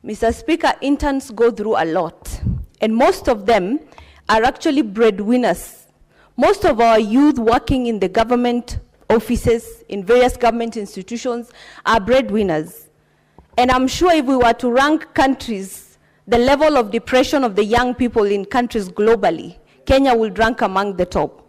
Mr. Speaker, interns go through a lot, and most of them are actually breadwinners. Most of our youth working in the government offices, in various government institutions, are breadwinners. And I'm sure if we were to rank countries, the level of depression of the young people in countries globally, Kenya will rank among the top.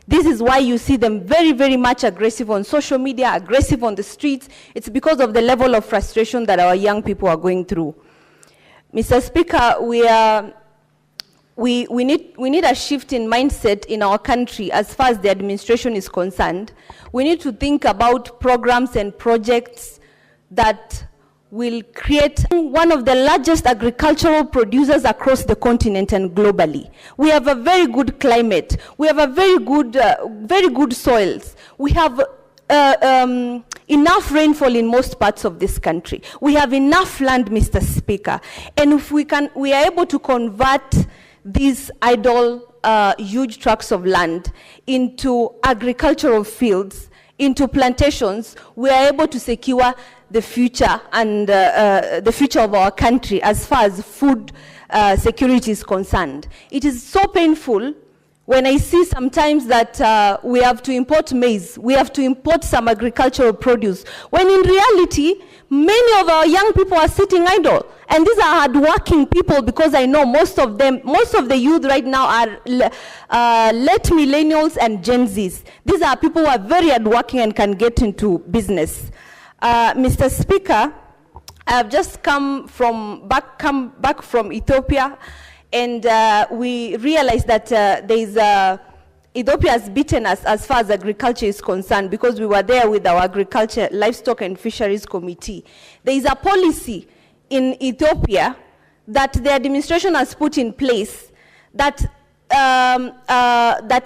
This is why you see them very, very much aggressive on social media, aggressive on the streets. It's because of the level of frustration that our young people are going through. Mr. Speaker, we need a shift in mindset in our country as far as the administration is concerned. We need to think about programs and projects that will create one of the largest agricultural producers across the continent and globally. We have a very good climate. We have a very good soils. We have enough rainfall in most parts of this country. We have enough land, Mr. Speaker. And if we are able to convert these idle, huge tracts of land into agricultural fields, into plantations, we are able to secure the future and the future of our country as far as food security is concerned. It is so painful when I see sometimes that we have to import maize, we have to import some agricultural produce, when in reality, many of our young people are sitting idle. And these are hardworking people, because I know most of the youth right now are late millennials and Gen Zs. These are people who are very hardworking and can get into business. Mr. Speaker, I have just come back from Ethiopia, and we realized that Ethiopia has beaten us as far as agriculture is concerned, because we were there with our Agriculture, Livestock and Fisheries Committee. There is a policy in Ethiopia that the administration has put in place that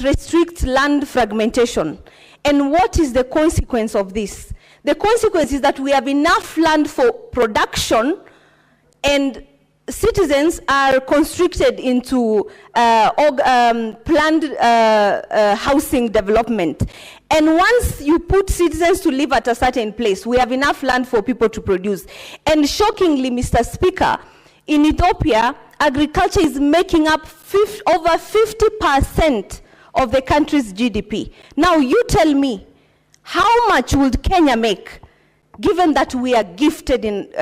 restricts land fragmentation. And what is the consequence of this? The consequence is that we have enough land for production, and citizens are constricted into planned housing development. And once you put citizens to live at a certain place, we have enough land for people to produce. And shockingly, Mr. Speaker, in Ethiopia, agriculture is making up over 50% of the country's GDP. Now, you tell me, how much would Kenya make, given that we are gifted in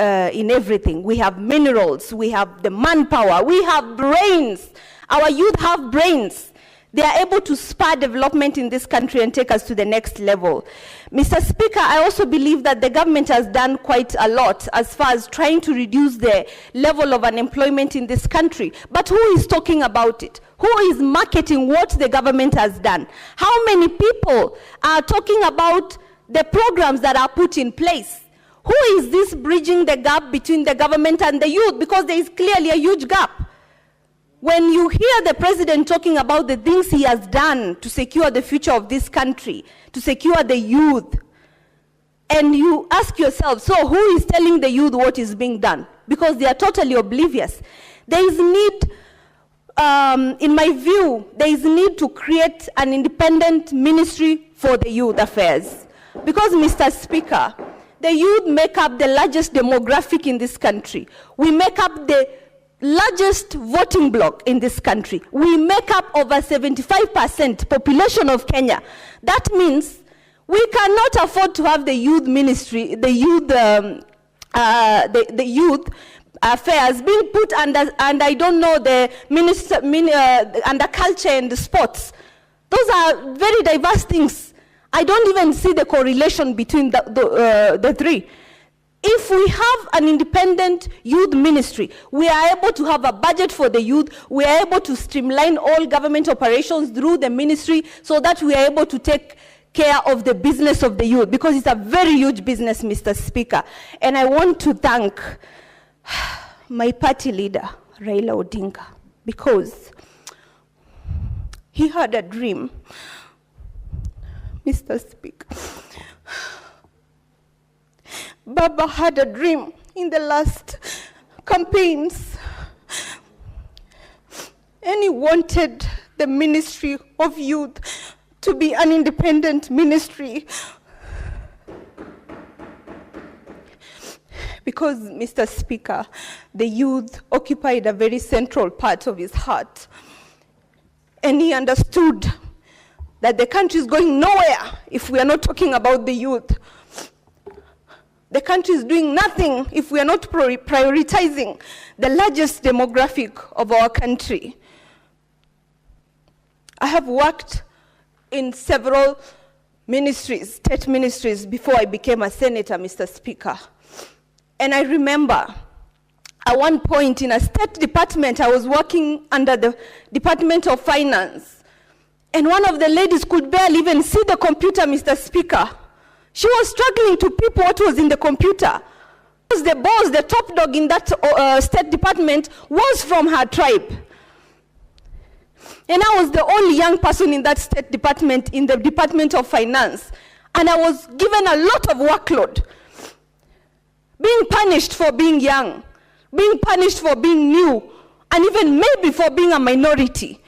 everything? We have minerals, we have the manpower, we have brains. Our youth have brains. They are able to spur development in this country and take us to the next level. Mr. Speaker, I also believe that the government has done quite a lot as far as trying to reduce the level of unemployment in this country. But who is talking about it? Who is marketing what the government has done? How many people are talking about the programs that are put in place? Who is this bridging the gap between the government and the youth? Because there is clearly a huge gap. When you hear the president talking about the things he has done to secure the future of this country, to secure the youth, and you ask yourself, so who is telling the youth what is being done? Because they are totally oblivious. There is need, in my view, there is need to create an independent ministry for the youth affairs. Because, Mr. Speaker, the youth make up the largest demographic in this country. We make up the largest voting bloc in this country. We make up over 75% population of Kenya. That means we cannot afford to have the youth ministry, the youth affairs being put under, and I don't know, the under culture and sports. Those are very diverse things. I don't even see the correlation between the three. If we have an independent youth ministry, we are able to have a budget for the youth, we are able to streamline all government operations through the ministry so that we are able to take care of the business of the youth, because it's a very huge business, Mr. Speaker. And I want to thank my party leader, Raila Odinga, because he had a dream, Mr. Speaker. Baba had a dream in the last campaigns, and he wanted the Ministry of Youth to be an independent ministry. because, Mr. Speaker, the youth occupied a very central part of his heart. And he understood that the country is going nowhere if we are not talking about the youth. The country is doing nothing if we are not prioritizing the largest demographic of our country. I have worked in several ministries, state ministries, before I became a senator, Mr. Speaker. And I remember at one point in a state department, I was working under the Department of Finance, and one of the ladies could barely even see the computer, Mr. Speaker. She was struggling to peep what was in the computer. Because the boss, the top dog in that state department, was from her tribe. And I was the only young person in that state department, in the Department of Finance. And I was given a lot of workload. Being punished for being young, being punished for being new, and even maybe for being a minority.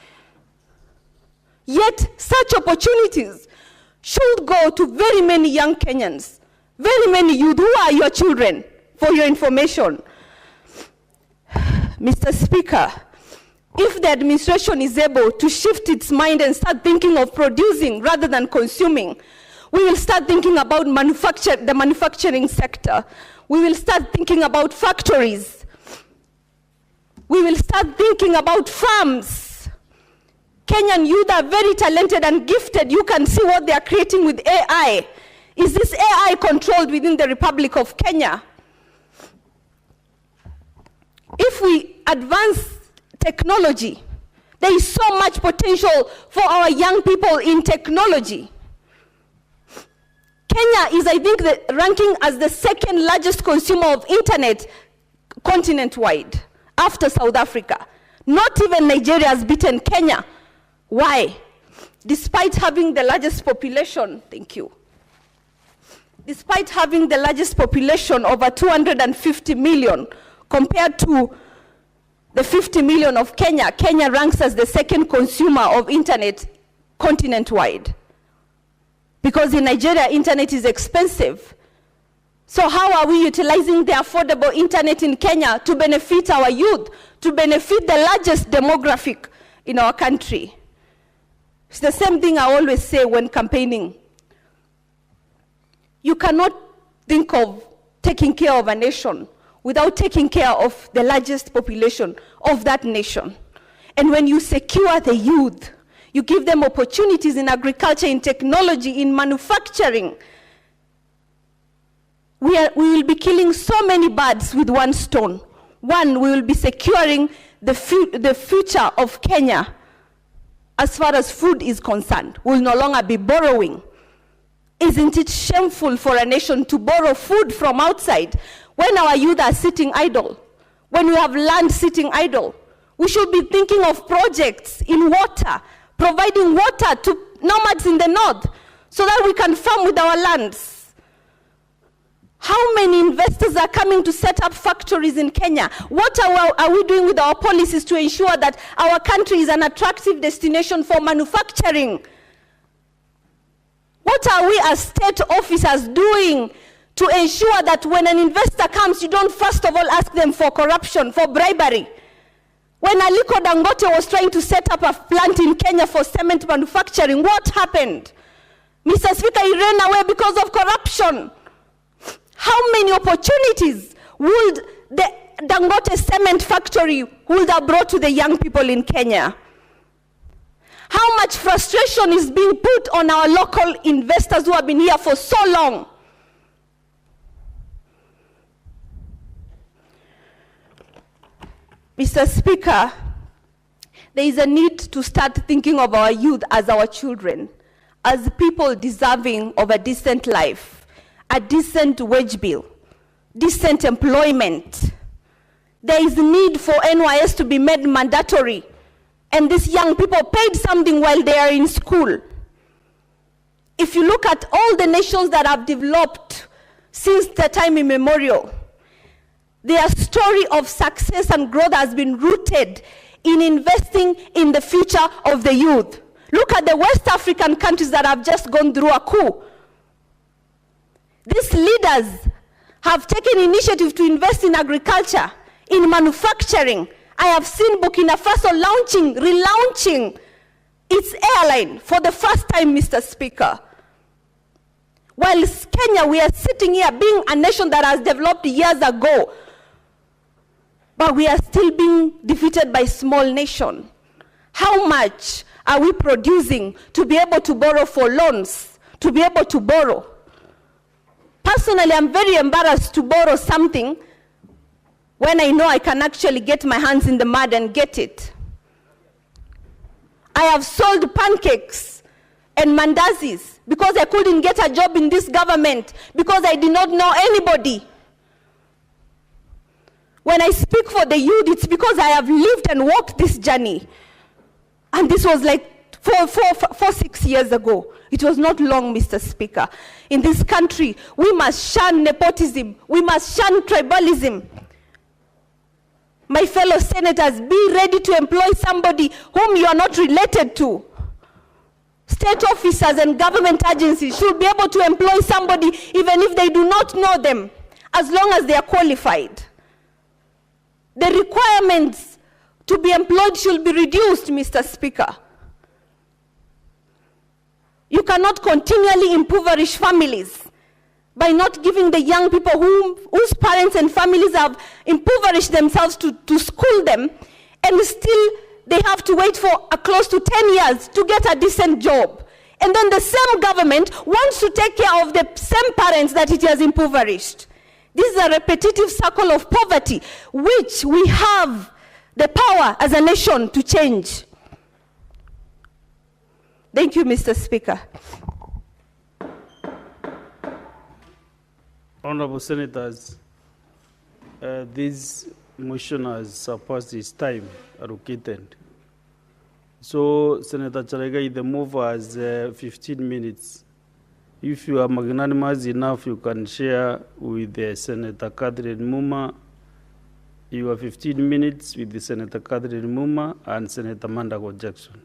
Yet such opportunities should go to very many young Kenyans, very many youth who are your children, for your information. Mr. Speaker, if the administration is able to shift its mind and start thinking of producing rather than consuming, we will start thinking about the manufacturing sector. We will start thinking about factories. We will start thinking about farms. Kenyan youth are very talented and gifted. You can see what they are creating with AI. Is this AI controlled within the Republic of Kenya? If we advance technology, there is so much potential for our young people in technology. Kenya is, I think, ranking as the second largest consumer of internet continent-wide, after South Africa. Not even Nigeria has beaten Kenya. Why? Despite having the largest population, thank you. Despite having the largest population, over 250 million, compared to the 50 million of Kenya, Kenya ranks as the second consumer of internet continent-wide. Because in Nigeria, internet is expensive. So how are we utilizing the affordable internet in Kenya to benefit our youth, to benefit the largest demographic in our country? It's the same thing I always say when campaigning. You cannot think of taking care of a nation without taking care of the largest population of that nation. And when you secure the youth, you give them opportunities in agriculture, in technology, in manufacturing. We will be killing so many birds with one stone. One, we will be securing the future of Kenya as far as food is concerned. We will no longer be borrowing. Isn't it shameful for a nation to borrow food from outside when our youth are sitting idle? When we have land sitting idle? We should be thinking of projects in water, providing water to nomads in the north so that we can farm with our lands. How many investors are coming to set up factories in Kenya? What are we doing with our policies to ensure that our country is an attractive destination for manufacturing? What are we as state officers doing to ensure that when an investor comes, you don't first of all ask them for corruption, for bribery? When Aliko Dangote was trying to set up a plant in Kenya for cement manufacturing, what happened? Mr. Speaker, he ran away because of corruption. How many opportunities would the Dangote cement factory would have brought to the young people in Kenya? How much frustration is being put on our local investors who have been here for so long? Mr. Speaker, there is a need to start thinking of our youth as our children, as people deserving of a decent life, a decent wage bill, decent employment. There is need for NYS to be made mandatory, and these young people paid something while they are in school. If you look at all the nations that have developed since the time immemorial, their story of success and growth has been rooted in investing in the future of the youth. Look at the West African countries that have just gone through a coup. These leaders have taken initiative to invest in agriculture, in manufacturing. I have seen Burkina Faso relaunching its airline for the first time, Mr. Speaker. While Kenya, we are sitting here being a nation that has developed years ago, but we are still being defeated by small nation. How much are we producing to be able to borrow for loans, to be able to borrow? Personally, I'm very embarrassed to borrow something when I know I can actually get my hands in the mud and get it. I have sold pancakes and mandazis because I couldn't get a job in this government, because I did not know anybody. When I speak for the youth, it's because I have lived and walked this journey. And this was like 6 years ago. It was not long, Mr. Speaker. In this country, we must shun nepotism. We must shun tribalism. My fellow senators, be ready to employ somebody whom you are not related to. State officers and government agencies should be able to employ somebody even if they do not know them, as long as they are qualified. The requirements to be employed should be reduced, Mr. Speaker. You cannot continually impoverish families by not giving the young people whose parents and families have impoverished themselves to school them, and still they have to wait for close to 10 years to get a decent job. And then the same government wants to take care of the same parents that it has impoverished. This is a repetitive circle of poverty, which we have the power as a nation to change. Thank you, Mr. Speaker. Honorable Senators, this motion has surpassed its time allocated. So, Senator Charagai, the move has 15 minutes. If you are magnanimous enough, you can share with Senator Catherine Muma. You have 15 minutes with Senator Catherine Muma and Senator Mandago Jackson.